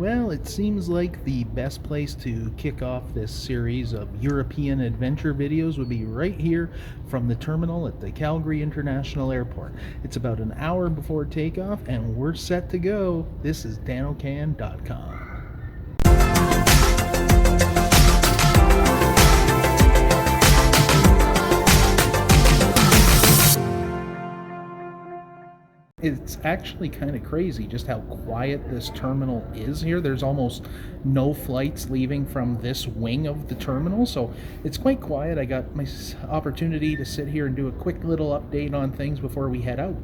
Well, it seems like the best place to kick off this series of European adventure videos would be right here from the terminal at the Calgary International Airport. It's about an hour before takeoff, and we're set to go. This is danocan.com. It's actually kind of crazy just how quiet this terminal is here. There's almost no flights leaving from this wing of the terminal, so it's quite quiet. I got my opportunity to sit here and do a quick little update on things before we head out.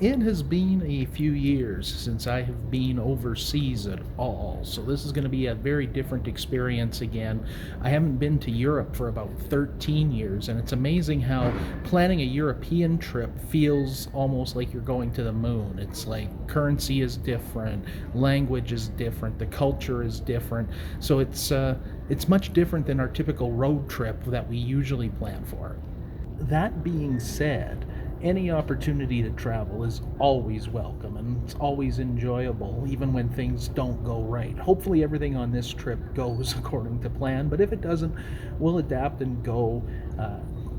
It has been a few years since I have been overseas at all, so this is going to be a very different experience again. I haven't been to Europe for about 13 years, and it's amazing how planning a European trip feels almost like you're going to the moon. It's like currency is different, language is different, the culture is different, so it's much different than our typical road trip that we usually plan for. That being said, any opportunity to travel is always welcome, and it's always enjoyable, even when things don't go right. Hopefully everything on this trip goes according to plan, but if it doesn't, we'll adapt and go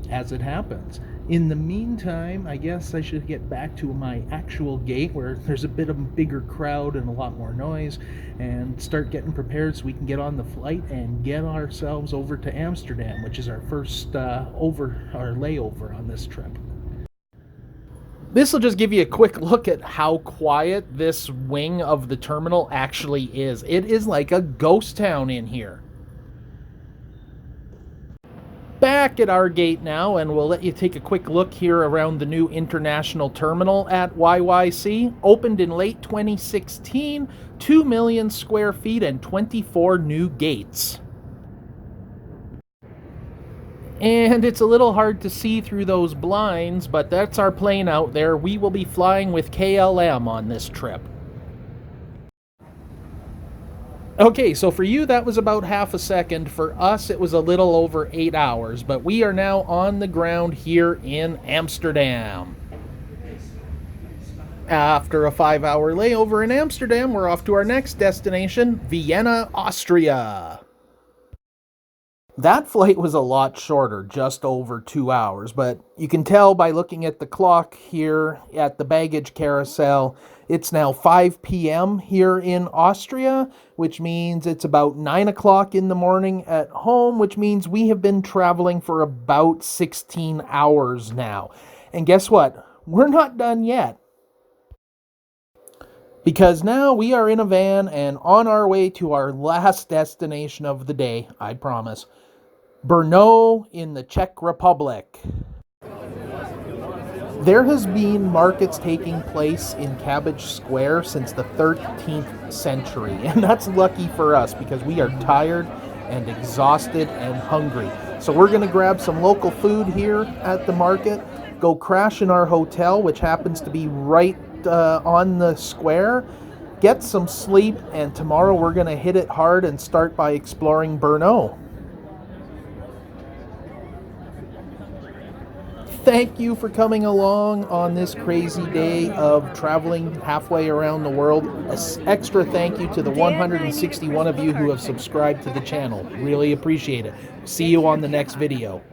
as it happens. In the meantime, I guess I should get back to my actual gate where there's a bit of a bigger crowd and a lot more noise, and start getting prepared so we can get on the flight and get ourselves over to Amsterdam, which is our first layover on this trip. This will just give you a quick look at how quiet this wing of the terminal actually is. It is like a ghost town in here. Back at our gate now, and we'll let you take a quick look here around the new international terminal at YYC. Opened in late 2016, 2 million square feet and 24 new gates. And it's a little hard to see through those blinds, but that's our plane out there. We will be flying with KLM on this trip. Okay, so for you that was about half a second. For us it was a little over 8 hours, but we are now on the ground here in Amsterdam. After a 5-hour layover in Amsterdam, we're off to our next destination, Vienna, Austria. That flight was a lot shorter, just over 2 hours, but you can tell by looking at the clock here at the baggage carousel, it's now 5 p.m. here in Austria, which means it's about 9 o'clock in the morning at home, which means we have been traveling for about 16 hours now. And guess what? We're not done yet. Because now we are in a van and on our way to our last destination of the day, I promise. Brno in the Czech Republic. There has been markets taking place in Cabbage Square since the 13th century, and that's lucky for us because we are tired and exhausted and hungry. So we're going to grab some local food here at the market, go crash in our hotel, which happens to be right on the square, get some sleep, and tomorrow we're going to hit it hard and start by exploring Brno. Thank you for coming along on this crazy day of traveling halfway around the world. An extra thank you to the 161 of you who have subscribed to the channel. Really appreciate it. See you on the next video.